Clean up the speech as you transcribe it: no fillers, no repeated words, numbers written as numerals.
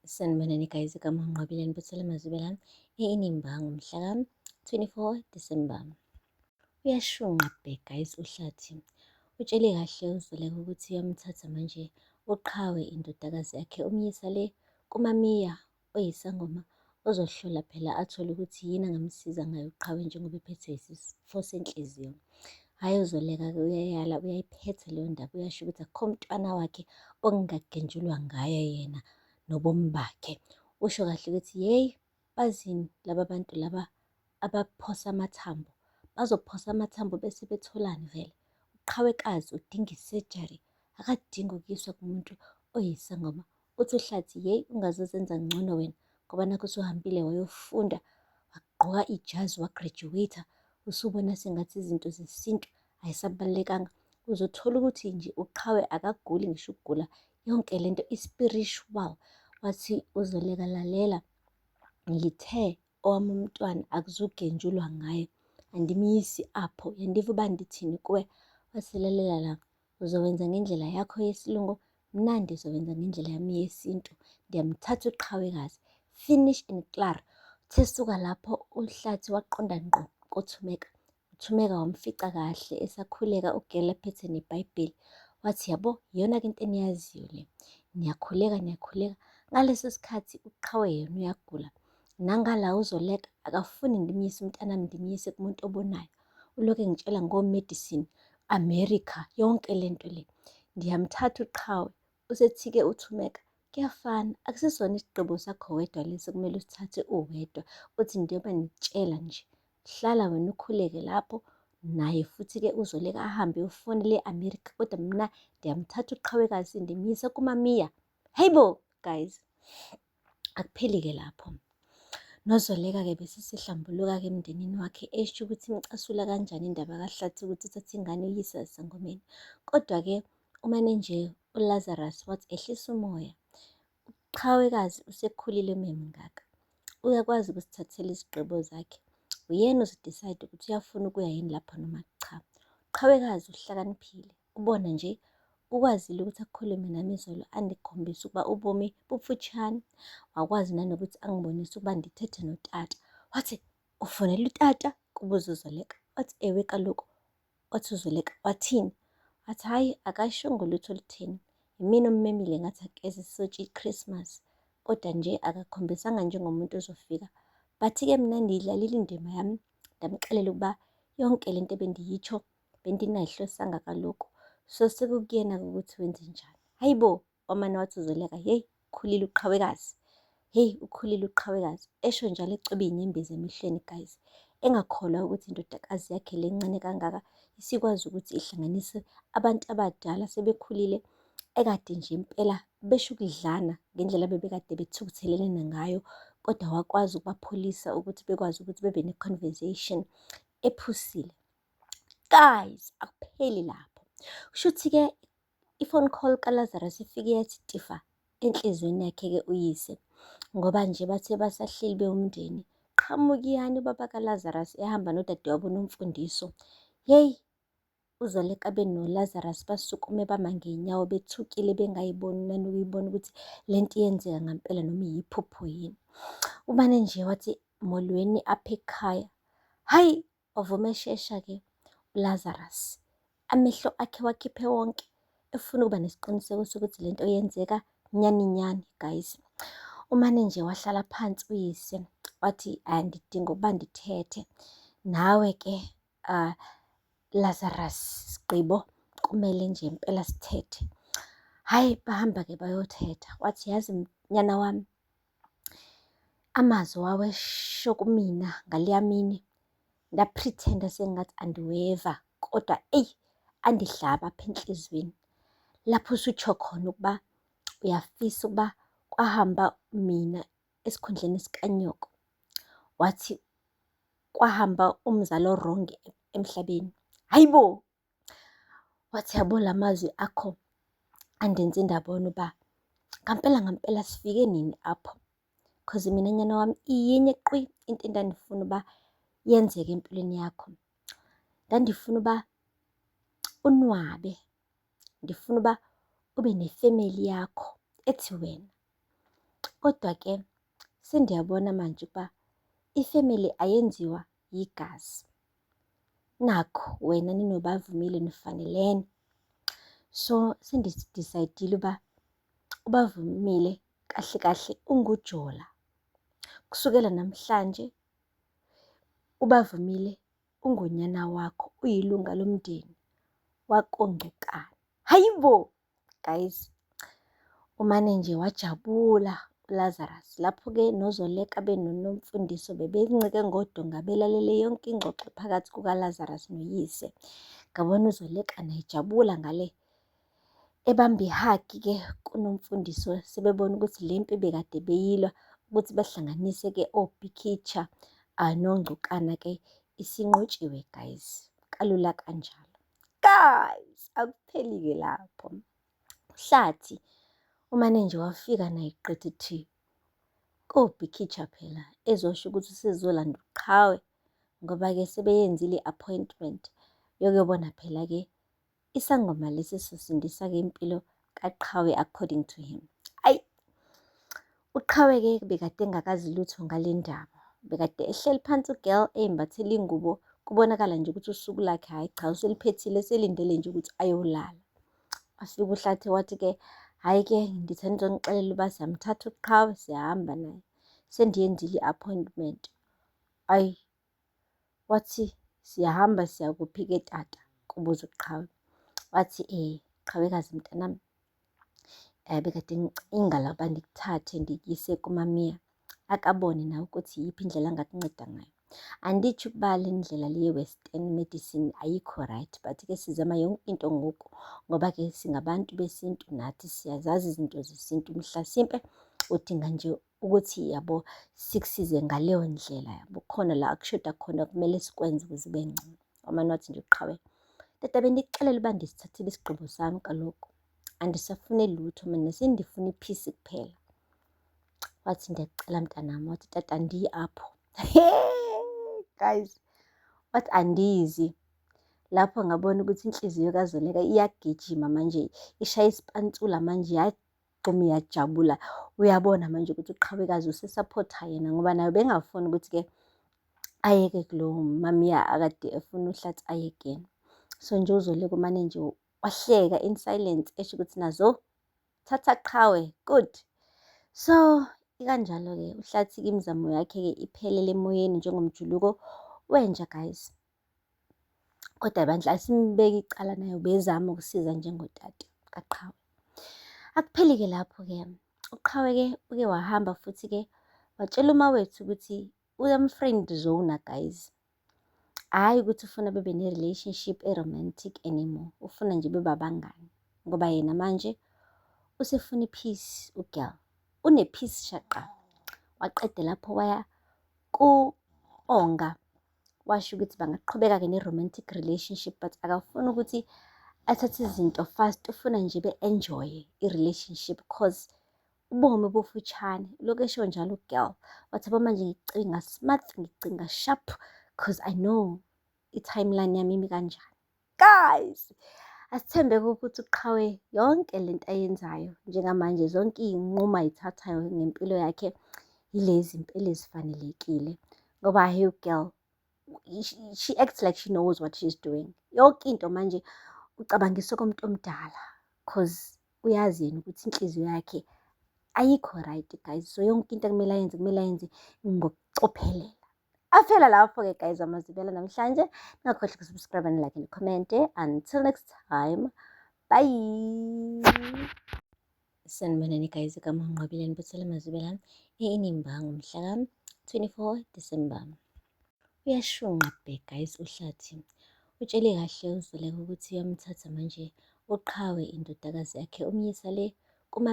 Sanibonani guys, igama ngiNqobile Buthele Mazibelane, inimba ngomhla ka-24 Disemba. Uyashunqa bhek guys uHlathi. Utshele kahle uZoleka ukuthi uyamthatha manje uqhawe indodakazi yakhe umyisa le kumamiya oyisangoma ozohlola phela athole ukuthi yini angamsiza ngayo uqhawe njengoba ephethwe isifo senhliziyo. Hhayi uZoleka-ke uyayala, uyayiphetha leyo ndaba, uyasho ukuthi akukho mntwana wakhe okungagenjulwa ngayo yena nobomi bakhe. Usho kahle ukuthi yeyi, bazini laba bantu laba abaphosa amathambo, bazophosa amathambo bese betholani vele? Uqhawekazi udinga isejari, akadingi ukuyiswa kumuntu oyisangoma. Uthi uHlathi yeyi, ungazozenza ngcono wena ngoba nakhu usuhambile wayofunda, wagqoka ijazi, wagraduate-a, usubona sengathi izinto zesintu ayisabalulekanga. Uzothola ukuthi nje uqhawe akaguli ngisho ukugula yonke lento i-spiritual. Wathi uZoleka lalela, ngithe owami umntwana akuzukugenjulwa ngaye, andimyisi apho, yandiva uba ndithini kuwe? Wathi lalela la, uzowenza ngendlela yakho yesilungu, mna ndizowenza ngendlela yami yesintu. Ndiyamthatha uqhawekazi, finish and klar. Uthe suka lapho uHlathi waqonda ngqo koThumeka. UThumeka wamfica kahle esakhuleka ugele ephethe neBhayibheli. Wathi yabo, iyona-ke into eniyaziyo le, niyakhuleka. Ngaleso sikhathi uqhawe yena uyagula, nangala uZoleka akafuni ngimyise umntanami, ndimyise kumuntu obonayo. Uloke ngitshela ngo-medicine, America, yonke lento le. Ndiyamthatha uqhawe. Usethi-ke uThumeka, kuyafana, akusisona isigqibo sakho wedwa lesi kumele usithathe uwedwa. Uthi njengoba nitshela nje, hlala wena ukhuleke lapho, naye futhi-ke uZoleka ahambe eyofonela e-America, kodwa mina ndiyamthatha uqhawekazi ndimyise kumamiya. Hey bo guys, akupheli-ke lapho. NoZoleka-ke besesihlambuluka-ke emndenini wakhe, esho ukuthi imcasula kanjani indaba kaHlathi ukuthi uthathe ingane uyise esangomeni. Kodwa-ke umane nje uLazarus wathi ehlisa umoya, uqhawekazi usekhulile memngaka, uyakwazi ukusithathela izigqibo zakhe. Uyena uzo-decide ukuthi uyafuna ukuya yini lapha noma cha. Uqhawekazi uhlakaniphile, ubona nje, ukwazile ukuthi akhulume nami izolo, andikhombise ukuba ubomi bufutshane. Wakwazi nanokuthi angibonise ukuba ndithethe notata. Wathi, ufonele utata? Kubuza uZoleka. Wathi, ewe kaloku. Wathi uZoleka, wathini? Wathi, hhayi, akashongo lutho olutheni. Yimina ommemile ngathi akeze sisotshwe iChristmas, kodwa nje akakhombisanga njengomuntu ozofika. Bathi-ke mina ndiyidlalile indima yami, ndamxelela ukuba yonke lento ebendiyitsho bendingayihlosanga kaloku. So sekukuyena-ke ukuthi wenze njani. Hayi bo, wamane wathi uZoleka, yeyi, ukhulile uqhawekazi. Heyi, ukhulile uqhawekazi. Esho njalo ecwebe iy'nyembezi emehlweni guys, engakholwa ukuthi indodakazi yakhe le ncane kangaka isikwazi ukuthi ihlanganise abantu abadala sebekhulile, ekade nje impela besho ukudlana ngendlela bebekade bethukuthelelene ngayo, kodwa wakwazi ukubapholisa ukuthi bekwazi ukuthi bebe ne-conversation ephusile. Guys, akupheli lapho. Kushuthi-ke i-phone call kaLazarus ifike yathi tifa enhlizweni yakhe-ke uyise, ngoba nje bathe basahleli bewumndeni, qhamukiyani ubaba kaLazarus ehamba nodadewabo uNomfundiso. Yeyi, uZoleka benoLazarus basukume bama ngey'nyawo bethukile bengayiboni nanokuyibona ukuthi lento iyenzeka ngampela noma iyiphupho yini. Umane nje wathi molweni apha ekhaya. Hayi, wavuma eshesha-ke uLazarus, amehlo akhe wakhiphe wonke, efuna ukuba nesiqiniseko sokuthi lento yenzeka nyani guys. Umane nje wahlala phansi uyise, wathi andidinga ukuba ndithethe nawe-ke Lazarus, sigqibo kumele nje impela sithethe. Hhayi, bahamba-ke bayothetha. Wathi yazi nyana wami, amazwi wawesho kumina ngaleya mini, ngaphrithenda sengathi andiweva, kodwa eyi, andihlaba apha enhlizweni. Lapho usutsho khona ukuba uyafisa ukuba kwahamba mina esikhundleni sikanyoko, wathi kwahamba umzali o-wrong emhlabeni. Hayi bo, wathi yabo la mazwi akho andenze ndabona uba ngampela sifike nini apho, cause mina nyana wami iyinye qwi into endandifuna uba yenzeke empilweni yakho. Ndandifuna uba unwabe, ndifuna uba ube nefemeli yakho ethi wena. Kodwa-ke sendiyabona manje ukuba ifemeli ayenziwa yigazi. Nakho wena ninobavumile nifanelene. So sendidisayidile uba ubavumile kahle kahle unguJola. Kusukela namhlanje ubavumile ungonyana wakho, uyilunga lomndeni wakoNgcukane. Hayibo guys, umane nje wajabula uLazarus. Lapho-ke noZoleka benoNomfundiso bebencike ngodonga belalele yonke ingxoxo phakathi kukaLazarus noyise. Ngabona uZoleka nayijabula ngale ebambe ihagi-ke kuNomfundiso, sebebona ukuthi le mpi bekade beyilwa ukuthi bahlanganise-ke oBikitsha noNgcukana-ke isinqotshiwe guys, kalula kanjalo. Guys, akupheli-ke lapho. Hlathi umane nje wafika nayiqede thi koBikitsha phela ezosho ukuthi usezolanda uqhawe, ngoba-ke sebeyenzile i-appointment yokuyobona phela-ke isangoma lesi sosindisa-ke impilo kaqhawe according to him. Ayi, uqhawe-ke bekade engakazi lutho ngale ndaba, bekade ehleli phansi ugirl eyimbathele ingubo, kubonakala nje ukuthi usuku lakhe hhayi cha useliphethile, selindele nje ukuthi ayolala. Wafika uHlathi wathi-ke hhayi-ke ndithi anizongixelela uba siyamthatha uqhawe siyahamba naye, sendiyenzile i-appointment. Ayi, wathi siyahamba siya kuphi-ke tata, kubuza uqhawe. Wathi qhawekazi mntanami, bekade ngicingala uba ndikuthathe ndikuyise kumamiya akabone nawe ukuthi iyiphi indlela angakunceda ngayo. Anditsho ukuba le ndlela le ye-Western medicine ayikho right, but-ke sizama yonke into ngoku, ngoba-ke singabantu besintu nathi siyazazi izinto zesintu. Mhlasimpe udinga nje ukuthi yabo sikusize ngaleyo ndlela, yabo khona la akushoda khona kumele sikwenze ukuze ube ngcono. Wamane wathi nje uqhawe, tata bendikuxelela uba ndisithathile isigqibo sami kaloku, andisafune lutho mina, sendifuna iphisi kuphela. Wathi ndiyakucela mntanami, wathi tata andiyi apho. Guys, wathi andizi. Lapho ngabona ukuthi inhliziyo kaZoleka iyagijima manje, ishaya isipantsula manje, yagquma iyajabula. Uyabona manje ukuthi uqhawekazi usesaphotha yena, ngoba nayo bengafuni ukuthi-ke ayeke kulowo mamiya akade efuna uHlathi aye kuyena. So nje uZoleka umane nje wahleka in silence, esho ukuthi nazo thatha qhawe, good. So ikanjalo-ke uHlathi-ke imizamo yakhe-ke iphelele emoyeni njengomjuluko wenja guys. Kodwa bandla asimbeki icala, nayo bezama ukusiza njengotata kaqhawe. Akupheli-ke lapho-ke, uqhawe-ke uke wahamba futhi-ke watshela umawethu ukuthi uyamfriend zona guys. Hhayi ukuthi ufuna bebe ne-relationship e-romantic anymore, ufuna nje bebe abangani, ngoba yena manje usefuna i-peace ugirl, une-peace shaqa. Waqeda lapho waya ku-Onga, washo ukuthi bangaqhubeka-ke ne-romantic relationship, but akafuni ukuthi athathe izinto fast, ufuna nje be-enjoye i-relationship cause ubomi bufutshane. Lokhu esho njalo ugirl wathi yabo manje ngicinga smart, ngicinga sharp cause I know i-timeline yami imi kanjani. Guys, asithembeke ukuthi uqhawe yonke lento ayenzayo njengamanje, zonke iy'nqumo ayithathayo ngempilo yakhe yilezi mpilo ezifanelekile, ngoba hey girl, she acts like she knows what she's doing. Yonke into manje ucabangisa komuntu omdala cause uyazi yena ukuthi inhliziyo yakhe ayikho right guys. So yonke into kumele ayenze ngokucophelela. Afela lapho-ke guys amazibela namhlanje. Ningakhohlwa ukusubscribe, like and comment. Until next time, bye. Sanibonani guys, igama uNgqwabileni Buthele Mazibela eNimba ngomhla ka-24 Disemba. Uyashunqa bhe guys uHlathi. Utshele kahle uZoleka ukuthi uyamthatha manje uqhawe indodakazi yakhe umyisa le kuma